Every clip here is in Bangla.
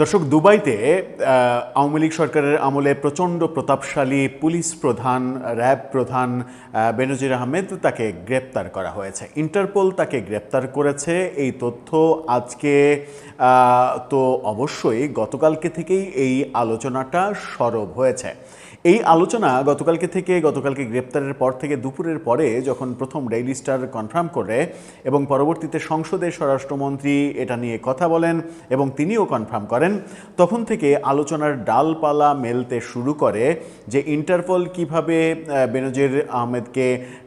দর্শক, দুবাইতে আওয়ামী লীগ সরকারের আমলে প্রচণ্ড প্রতাপশালী পুলিশ প্রধান, র্যাব প্রধান বেনজির আহমেদ, তাকে গ্রেপ্তার করা হয়েছে। ইন্টারপোল তাকে গ্রেপ্তার করেছে, এই তথ্য আজকে তো অবশ্যই গতকালকে থেকেই এই আলোচনাটা সরব হয়েছে। এই আলোচনা গতকালকে গ্রেপ্তারের পর থেকে দুপুরের পরে যখন প্রথম ডেইলি স্টার কনফার্ম করে এবং পরবর্তীতে সংসদে স্বরাষ্ট্রমন্ত্রী এটা নিয়ে কথা বলেন এবং তিনিও কনফার্ম করেন, তখন থেকে আলোচনার ডালপালা মেলতে শুরু করে যে ইন্টারপোল কিভাবে বেনজির আহমেদকে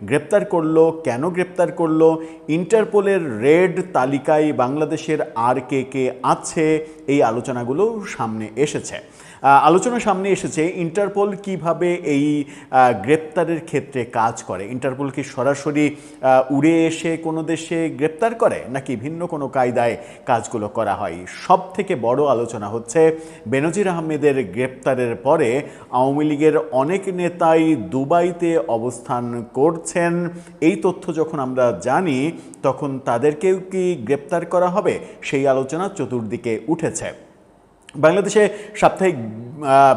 গ্রেপ্তার করলো, কেন গ্রেপ্তার করলো, ইন্টারপোলের রেড তালিকায় বাংলাদেশের আর কে কে আছে, এই আলোচনাগুলো সামনে এসেছে। আলোচনা সামনে এসেছে ইন্টারপোল কিভাবে এই গ্রেপ্তারের ক্ষেত্রে কাজ করে। ইন্টারপোল কি সরাসরি উড়ে এসে কোনো দেশে গ্রেপ্তার করে, নাকি ভিন্ন কোনো কায়দায় কাজগুলো করা হয়? সব থেকে বড় আলোচনা হচ্ছে বেনজির আহমেদের গ্রেপ্তারের পরে আওয়ামী লীগের অনেক নেতাই দুবাইতে অবস্থান করছেন। এই তথ্য যখন আমরা জানি, তখন তাদেরকেও কি গ্রেপ্তার করা হবে, সেই আলোচনা চতুর্দিকে উঠেছে। বাংলাদেশে সাপ্তাহিক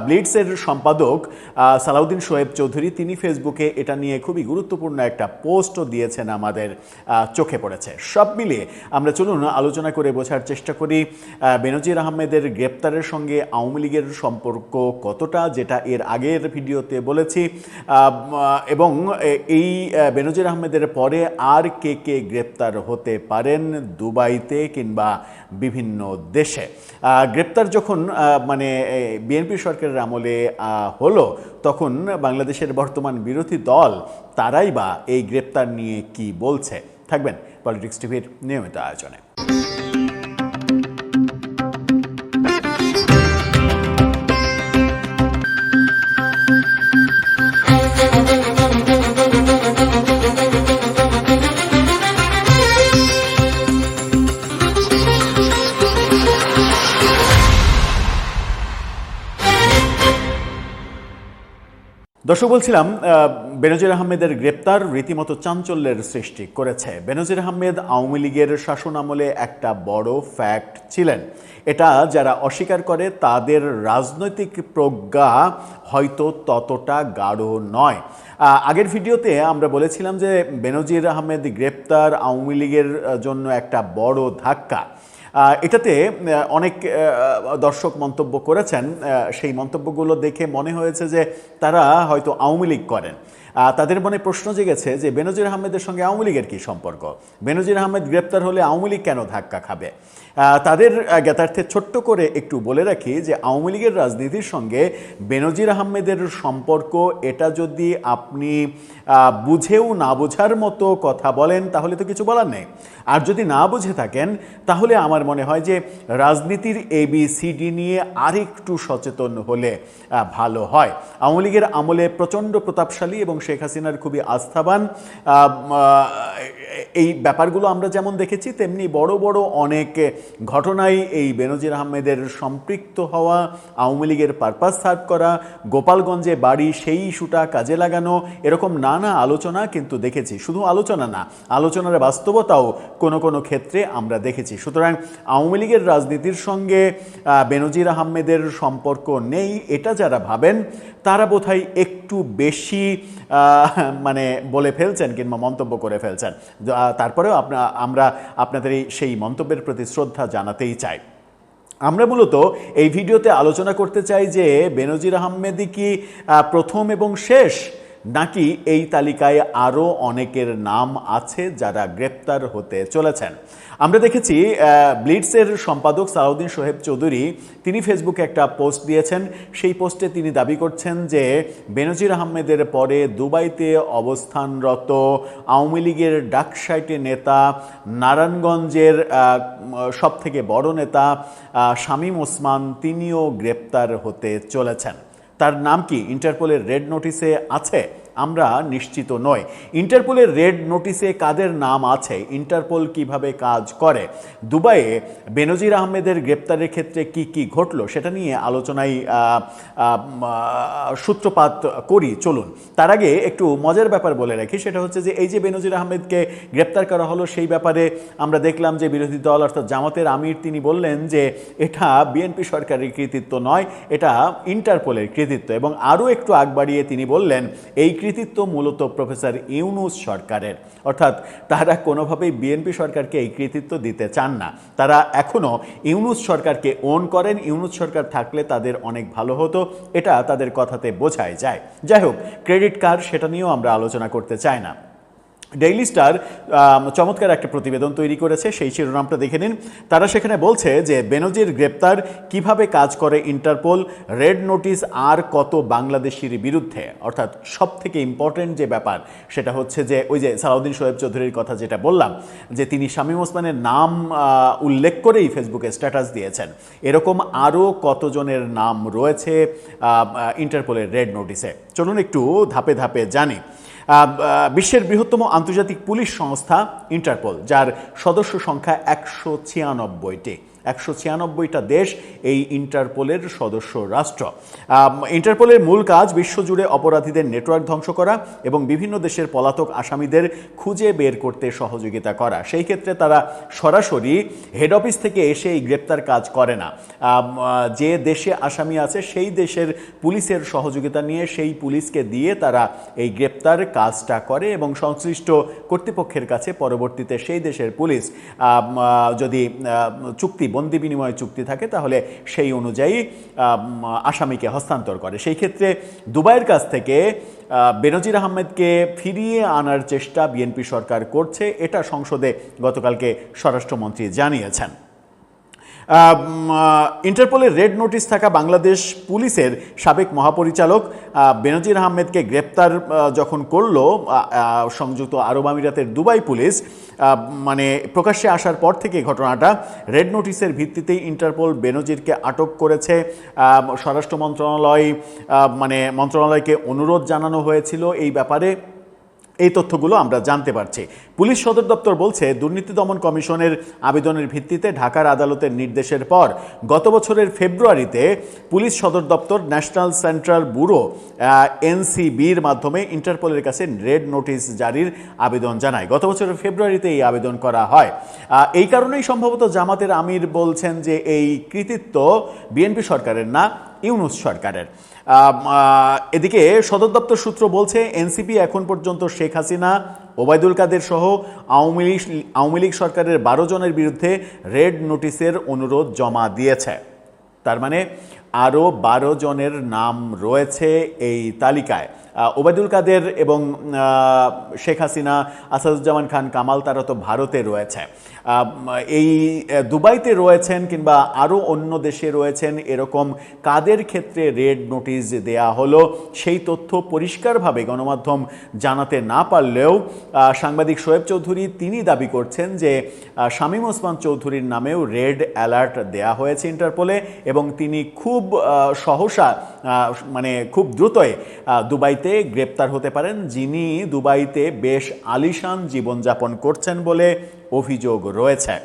ব্লিটসের সম্পাদক সালাউদ্দিন শোয়েব চৌধুরী, তিনি ফেসবুকে এটা নিয়ে খুবই গুরুত্বপূর্ণ একটা পোস্টও দিয়েছেন, আমাদের চোখে পড়েছে। সব মিলিয়ে আমরা চলুন আলোচনা করে বোঝার চেষ্টা করি বেনজির আহমেদের গ্রেপ্তারের সঙ্গে আওয়ামী লীগের সম্পর্ক কতটা, যেটা এর আগের ভিডিওতে বলেছি, এবং এই বেনজির আহমেদের পরে আর কে কে গ্রেপ্তার হতে পারেন দুবাইতে কিংবা বিভিন্ন দেশে। গ্রেপ্তার যখন বিএনপি সরকারের আমলে হলো, তখন বাংলাদেশের বর্তমান বিরোধী দল তারাই বা এই গ্রেপ্তার নিয়ে কি বলছে। থাকবেন পলিটিক্স টিভির নিয়মিত আয়োজনে। দর্শক, বলছিলাম বেনজির আহমেদের গ্রেপ্তার রীতিমতো চাঞ্চল্যের সৃষ্টি করেছে। বেনজির আহমেদ আওয়ামী লীগের শাসন আমলে একটা বড় ফ্যাক্ট ছিলেন। এটা যারা অস্বীকার করে তাদের রাজনৈতিক প্রজ্ঞা হয়তো ততটা গাঢ় নয়। আগের ভিডিওতে আমরা বলেছিলাম যে বেনজির আহমেদ গ্রেপ্তার আওয়ামী লীগের জন্য একটা বড় ধাক্কা। এটাতে অনেক দর্শক মন্তব্য করেছেন। সেই মন্তব্যগুলো দেখে মনে হয়েছে যে তারা হয়তো আওয়ামী লীগ করেন। তাদের মনে প্রশ্ন জেগেছে যে বেনজির আহমেদের সঙ্গে আওয়ামী লীগের কী সম্পর্ক, বেনজির আহমেদ গ্রেপ্তার হলে আওয়ামী লীগ কেন ধাক্কা খাবে। তাদের জ্ঞাতার্থে ছোট্ট করে একটু বলে রাখি যে আওয়ামী লীগের রাজনীতির সঙ্গে বেনজির আহমেদের সম্পর্ক, এটা যদি আপনি বুঝেও না বোঝার মতো কথা বলেন তাহলে তো কিছু বলার নেই। আর যদি না বুঝে থাকেন তাহলে আমার মনে হয় যে রাজনীতির ABCD নিয়ে আরেকটু সচেতন হলে ভালো হয়। আওয়ামী লীগের আমলে প্রচণ্ড প্রতাপশালী এবং শেখ হাসিনার খুবই আস্থাবান এই ব্যাপারগুলো আমরা যেমন দেখেছি, তেমনি বড় বড় অনেক ঘটনায় এই বেনজির আহমেদের সম্পৃক্ত হওয়া, আওয়ামী লীগের পারপাস সার্ভ করা, গোপালগঞ্জে বাড়ি সেই ইস্যুটা কাজে লাগানো, এরকম নানা আলোচনা কিন্তু দেখেছি। শুধু আলোচনা না, আলোচনার বাস্তবতাও কোনো কোনো ক্ষেত্রে আমরা দেখেছি। সুতরাং আওয়ামী লীগের রাজনীতির সঙ্গে বেনজির আহমেদের সম্পর্ক নেই, এটা যারা ভাবেন তারা বোধহয় একটু বেশি বলে ফেলছেন কিংবা মন্তব্য করে ফেলছেন। তারপরেও আমরা আপনাদের সেই মন্তব্যের প্রতি শ্রদ্ধা জানাতেই চাই। আমরা মূলত এই ভিডিওতে আলোচনা করতে চাই যে বেনজির আহমেদই কি প্রথম এবং শেষ, নাকি এই তালিকায় আরও অনেকের নাম আছে যারা গ্রেপ্তার হতে চলেছেন। আমরা দেখেছি ব্লিটসের সম্পাদক সালাউদ্দিন শোয়েব চৌধুরী, তিনি ফেসবুকে একটা পোস্ট দিয়েছেন। সেই পোস্টে তিনি দাবি করছেন যে বেনজির আহমেদের পরে দুবাইতে অবস্থানরত আওয়ামী লীগের ডাকসাইটে নেতা, নারায়ণগঞ্জের সবথেকে বড় নেতা শামীম ওসমান, তিনিও গ্রেপ্তার হতে চলেছেন। তার নাম কি ইন্টারপোলের রেড নোটিসে আছে? আমরা নিশ্চিত নই। ইন্টারপোলের রেড নোটিসে কাদের নাম আছে, ইন্টারপোল কিভাবে কাজ করে, দুবাইয়ে বেনজির আহমেদের গ্রেপ্তারের ক্ষেত্রে কি কি ঘটলো সেটা নিয়ে আলোচনায় সূত্রপাত করি চলুন। তার আগে একটু মজার ব্যাপার বলে রাখি, সেটা হচ্ছে যে এই যে বেনজির আহমেদকে গ্রেপ্তার করা হলো সেই ব্যাপারে আমরা দেখলাম যে বিরোধী দল অর্থাৎ জামাতের আমির তিনি বললেন যে এটা বিএনপি সরকারের কৃতিত্ব নয়, এটা ইন্টারপোলের কৃতিত্ব, এবং আরও একটু আগ বাড়িয়ে তিনি বললেন এই কৃতিত্ব মূলত প্রফেসর ইউনূস সরকারের, অর্থাৎ তারা কোনোভাবেই বিএনপি সরকারকে এই কৃতিত্ব দিতে চান না। তারা এখনও ইউনূস সরকারকে ওন করেন, ইউনূস সরকার থাকলে তাদের অনেক ভালো হতো, এটা তাদের কথাতে বোঝাই যায়। যাই হোক, ক্রেডিট কার সেটা নিয়েও আমরা আলোচনা করতে চাই না। ডেইলি স্টার চমৎকার একটা প্রতিবেদন তৈরি করেছে, সেই শিরোনামটা দেখে নিন। তারা সেখানে বলছে যে বেনজির গ্রেপ্তার, কিভাবে কাজ করে ইন্টারপোল, রেড নোটিশ আর কত বাংলাদেশির বিরুদ্ধে। অর্থাৎ সব থেকে ইম্পর্টেন্ট যে ব্যাপার সেটা হচ্ছে যে ওই যে সালাউদ্দিন শোয়েব চৌধুরীর কথা যেটা বললাম, যে তিনি শামীম ওসমানের নাম উল্লেখ করেই ফেসবুকে স্ট্যাটাস দিয়েছেন, এরকম আরও কতজনের নাম রয়েছে ইন্টারপোলের রেড নোটিশে। চলুন একটু ধাপে ধাপে জানি। বিশ্বের বৃহত্তম আন্তর্জাতিক পুলিশ সংস্থা ইন্টারপোল, যার সদস্য সংখ্যা 196টি, 196টা দেশ এই ইন্টারপোলের সদস্য রাষ্ট্র। ইন্টারপোলের মূল কাজ বিশ্বজুড়ে অপরাধীদের নেটওয়ার্ক ধ্বংস করা এবং বিভিন্ন দেশের পলাতক আসামিদের খুঁজে বের করতে সহযোগিতা করা। সেই ক্ষেত্রে তারা সরাসরি হেড অফিস থেকে এসে এই গ্রেপ্তার কাজ করে না, যে দেশে আসামি আছে সেই দেশের পুলিশের সহযোগিতা নিয়ে সেই পুলিশকে দিয়ে তারা এই গ্রেপ্তার কাজটা করে এবং সংশ্লিষ্ট কর্তৃপক্ষের কাছে পরবর্তীতে সেই দেশের পুলিশ যদি বন্দি বিনিময় চুক্তি থাকে তাহলে সেই অনুযায়ী আসামিকে হস্তান্তর করে। সেই ক্ষেত্রে দুবাইয়ের কাছ থেকে বেনজির আহমেদকে ফিরিয়ে আনার চেষ্টা বিএনপি সরকার করছে, এটা সংসদে গতকালকে স্বরাষ্ট্রমন্ত্রী জানিয়েছেন। ইন্টারপোলের রেড নোটিশ থাকা বাংলাদেশ পুলিশের সাবেক মহাপরিচালক বেনজির আহমেদকে গ্রেপ্তার যখন করলো সংযুক্ত আরব আমিরাতের দুবাই পুলিশ, মানে প্রকাশ্যে আসার পর থেকে ঘটনাটা, রেড নোটিশের ভিত্তিতেই ইন্টারপোল বেনজিরকে আটক করেছে। স্বরাষ্ট্র মন্ত্রণালয়কে অনুরোধ জানানো হয়েছিল এই ব্যাপারে, এই তথ্যগুলো আমরা জানতে পারছি। পুলিশ সদর দপ্তর বলছে দুর্নীতি দমন কমিশনের আবেদনের ভিত্তিতে ঢাকার আদালতের নির্দেশের পর গত বছরের ফেব্রুয়ারিতে পুলিশ সদর দপ্তর ন্যাশনাল সেন্ট্রাল ব্যুরো এনসিবির মাধ্যমে ইন্টারপোলের কাছে রেড নোটিশ জারির আবেদন জানায়। গত বছরের ফেব্রুয়ারিতে এই আবেদন করা হয়। এই কারণেই সম্ভবত জামাতের আমির বলছেন যে এই কৃতিত্ব বিএনপি সরকারের না, ইউনূস সরকারের। এদিকে সদর দপ্তর সূত্র বলছে এনসিপি এখন পর্যন্ত শেখ হাসিনা, ওবায়দুল কাদের সহ আওয়ামী লীগ সরকারের 12 জনের বিরুদ্ধে রেড নোটিশের অনুরোধ জমা দিয়েছে। তার মানে আরও 12 জনের নাম রয়েছে এই তালিকায়। ওবায়দুল কাদের এবং শেখ হাসিনা, আসাদুজ্জামান খান কামাল, তারা তো ভারতে রয়েছে, এই দুবাইতে রয়েছেন কিংবা আরও অন্য দেশে রয়েছেন। এরকম কাদের ক্ষেত্রে রেড নোটিশ দেয়া হলো সেই তথ্য পরিষ্কারভাবে গণমাধ্যম জানাতে না পারলেও সাংবাদিক শোয়েব চৌধুরী তিনি দাবি করছেন যে শামীম ওসমান চৌধুরীর নামেও রেড অ্যালার্ট দেয়া হয়েছে ইন্টারপোলে, এবং তিনি খুব সহসা খুব দ্রুতই দুবাইতে গ্রেপ্তার হতে পারেন, যিনি দুবাইতে বেশ আলিশান জীবনযাপন করছেন বলে অভিযোগ রয়েছে।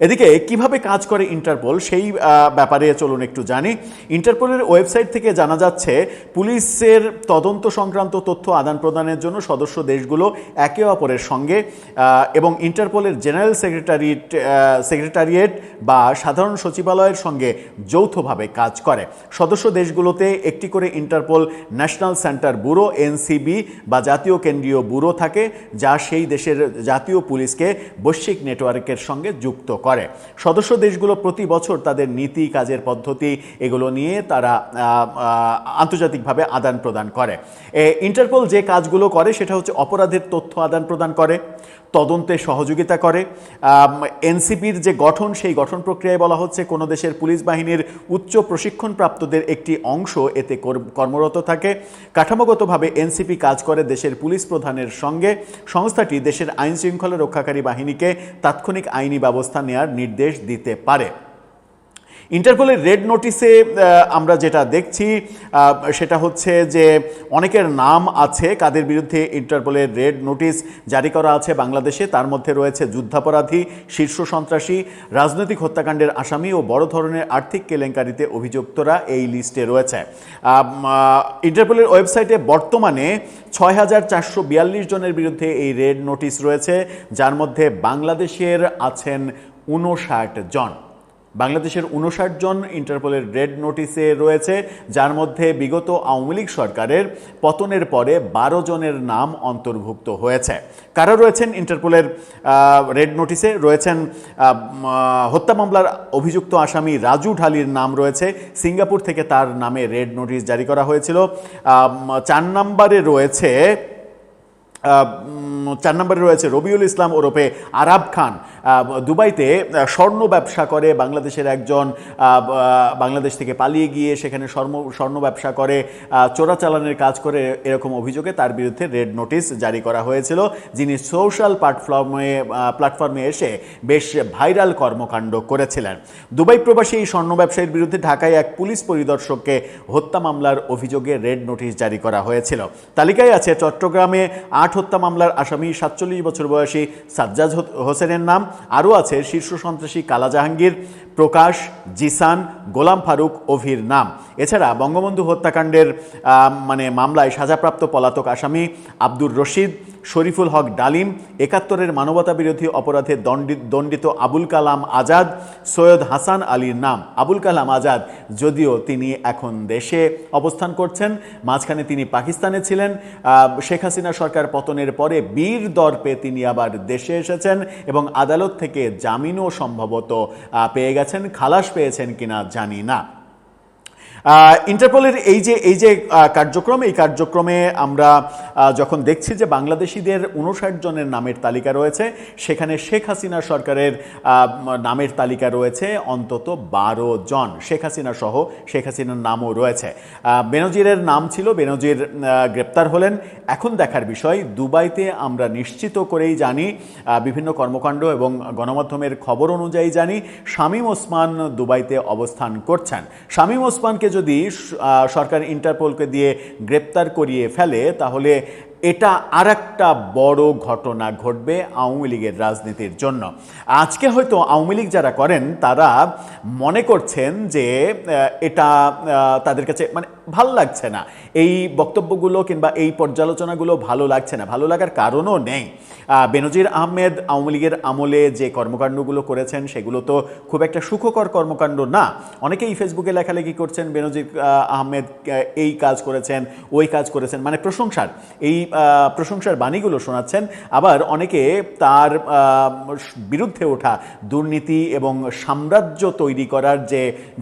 এদিকে কিভাবে কাজ করে ইন্টারপোল সেই ব্যাপারে চলুন একটু জানি। ইন্টারপোলের ওয়েবসাইট থেকে জানা যাচ্ছে পুলিশের তদন্ত সংক্রান্ত তথ্য আদান প্রদানের জন্য সদস্য দেশগুলো একে অপরের সঙ্গে এবং ইন্টারপোলের জেনারেল সেক্রেটারিয়েট বা সাধারণ সচিবালয়ের সঙ্গে যৌথভাবে কাজ করে। সদস্য দেশগুলোতে একটি করে Interpol national centre bureau NCB বা জাতীয় কেন্দ্রীয় ব্যুরো থাকে, যা সেই দেশের জাতীয় পুলিশকে বৈশ্বিক নেটওয়ার্কের সঙ্গে যুক্ত করে। সদস্য দেশগুলো প্রতি বছর তাদের নীতি, কাজের পদ্ধতি এগুলো নিয়ে তারা আন্তর্জাতিকভাবে আদান প্রদান করে। ইন্টারপোল যে কাজগুলো করে সেটা হচ্ছে অপরাধের তথ্য আদান প্রদান করে, তদন্তে সহযোগিতা করে। এনসিপির যে গঠন, সেই গঠন প্রক্রিয়ায় বলা হচ্ছে কোনো দেশের পুলিশ বাহিনীর উচ্চ প্রশিক্ষণপ্রাপ্তদের একটি অংশ এতে কর্মরত থাকে। কাঠামোগতভাবে এনসিপি কাজ করে দেশের পুলিশ প্রধানের সঙ্গে। সংস্থাটি দেশের আইন শৃঙ্খলা রক্ষাকারী বাহিনীকে তাৎক্ষণিক আইনি ব্যবস্থা নেওয়ার নির্দেশ দিতে পারে। ইন্টারপোলের রেড নোটিসে আমরা যেটা দেখছি সেটা হচ্ছে যে অনেকের নাম আছে কাদের বিরুদ্ধে ইন্টারপোলের রেড নোটিস জারি করা আছে বাংলাদেশে। তার মধ্যে রয়েছে যুদ্ধাপরাধী, শীর্ষ সন্ত্রাসী, রাজনৈতিক হত্যাকাণ্ডের আসামি ও বড় ধরনের আর্থিক কেলেঙ্কারিতে অভিযুক্তরা এই লিস্টে রয়েছে। ইন্টারপোলের ওয়েবসাইটে বর্তমানে ৬,৪৪২ জনের বিরুদ্ধে এই রেড নোটিস রয়েছে, যার মধ্যে বাংলাদেশের আছেন ৫৯ জন। বাংলাদেশের ৫৯ জন ইন্টারপোলের রেড নোটিসে রয়েছে, যার মধ্যে বিগত আওয়ামী লীগ সরকারের পতনের পরে ১২ জনের নাম অন্তর্ভুক্ত হয়েছে। কারা রয়েছেন ইন্টারপোলের রেড নোটিসে? রয়েছেন হত্যা মামলার অভিযুক্ত আসামি রাজু ঢালির নাম রয়েছে, সিঙ্গাপুর থেকে তার নামে রেড নোটিস জারি করা হয়েছিল। ৪ নম্বরে রয়েছে রবিউল ইসলাম ওরফে আরাব খান। দুবাইতে স্বর্ণ ব্যবসা করে, বাংলাদেশের একজন, বাংলাদেশ থেকে পালিয়ে গিয়ে সেখানে স্বর্ণ ব্যবসা করে, চোরাচালানের কাজ করে, এরকম অভিযোগে তার বিরুদ্ধে রেড নোটিস জারি করা হয়েছিল, যিনি সোশ্যাল প্ল্যাটফর্মে এসে বেশ ভাইরাল কর্মকাণ্ড করেছিলেন। দুবাই প্রবাসী এই স্বর্ণ ব্যবসায়ীর বিরুদ্ধে ঢাকায় এক পুলিশ পরিদর্শককে হত্যা মামলার অভিযোগে রেড নোটিস জারি করা হয়েছিল। তালিকায় আছে চট্টগ্রামে ৮ হত্যা মামলার আসামি ৪৭ বছর বয়সী সাজ্জাদ হোসেনের নাম। আরও আছে শীর্ষ সন্ত্রাসী কালা জাহাঙ্গীর, প্রকাশ, জিসান, গোলাম ফারুক, অভির নাম। এছাড়া বঙ্গবন্ধু হত্যাকাণ্ডের মামলায় সাজাপ্রাপ্ত পলাতক আসামি আব্দুর রশিদ, শরীফুল হক ডালিম, ৭১-এর মানবতা বিরোধী অপরাধে দণ্ডিত আবুল কালাম আজাদ, সৈয়দ হাসান আলীর নাম। আবুল কালাম আজাদ যদিও তিনি এখন দেশে অবস্থান করছেন, মাঝখানে তিনি পাকিস্তানে ছিলেন। শেখ হাসিনা সরকার পতনের পরে বীর দর্পে তিনি আবার দেশে এসেছেন এবং আদালত থেকে জামিনও সম্ভবত পেয়ে গেছেন, খালাস পেয়েছেন কিনা জানি না। ইন্টারপোলের এই যে কার্যক্রম, এই কার্যক্রমে আমরা যখন দেখছি যে বাংলাদেশিদের ৫৯ জনের নামের তালিকা রয়েছে, সেখানে শেখ হাসিনা সরকারের নামের তালিকা রয়েছে অন্তত ১২ জন। শেখ হাসিনা সহ শেখ হাসিনার নামও রয়েছে। বেনজিরের নাম ছিল, বেনজির গ্রেপ্তার হলেন। এখন দেখার বিষয়, দুবাইতে আমরা নিশ্চিত করেই জানি, বিভিন্ন কর্মকাণ্ড এবং গণমাধ্যমের খবর অনুযায়ী জানি, শামীম ওসমান দুবাইতে অবস্থান করছেন। শামীম ওসমানকে যদি সরকার ইন্টারপোলকে দিয়ে গ্রেপ্তার করিয়ে ফেলে, তাহলে এটা আরেকটা বড় ঘটনা ঘটবে আওয়ামী লীগের রাজনীতির জন্য। আজকে হয়তো আওয়ামী লীগ যারা করেন তারা মনে করছেন যে এটা তাদের কাছে ভালো লাগছে না, এই বক্তব্যগুলো কিংবা এই পর্যালোচনাগুলো ভালো লাগছে না। ভালো লাগার কারণও নেই। বেনজির আহমেদ আওয়ামী লীগের আমলে যে কর্মকাণ্ডগুলো করেছেন সেগুলো তো খুব একটা সুখকর কর্মকাণ্ড না। অনেকেই ফেসবুকে লেখালেখি করছেন বেনজির আহমেদ এই কাজ করেছেন, ওই কাজ করেছেন, প্রশংসার বাণীগুলো শোনাচ্ছেন। আবার অনেকে তার বিরুদ্ধে ওঠা দুর্নীতি এবং সাম্রাজ্য তৈরি করার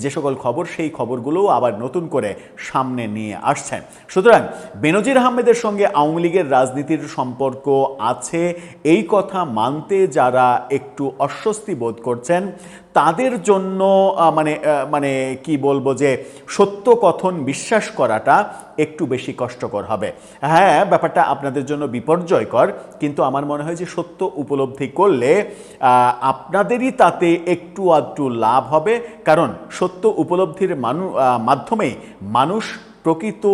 যে সকল খবর, সেই খবরগুলোও আবার নতুন করে সামনে নিয়ে আসছেন। সুতরাং বেনজির আহমেদের সঙ্গে আওয়ামী লীগের রাজনীতির সম্পর্ক আছে, এই কথা মানতে যারা একটু অস্বস্তি বোধ করছেন, তাদের জন্য কি বলবো, যে সত্য কথন বিশ্বাস করাটা একটু বেশি কষ্টকর হবে। হ্যাঁ, ব্যাপারটা আপনাদের জন্য বিপর্যয়কর, কিন্তু আমার মনে হয় যে সত্য উপলব্ধি করলে আপনাদেরই তাতে একটু আধটু লাভ হবে, কারণ সত্য উপলব্ধির মাধ্যমেই মানুষ প্রকৃত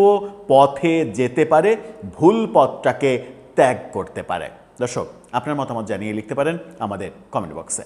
পথে যেতে পারে, ভুল পথটাকে ত্যাগ করতে পারে। দর্শক, আপনার মতামত জানিয়ে লিখতে পারেন আমাদের কমেন্ট বক্সে।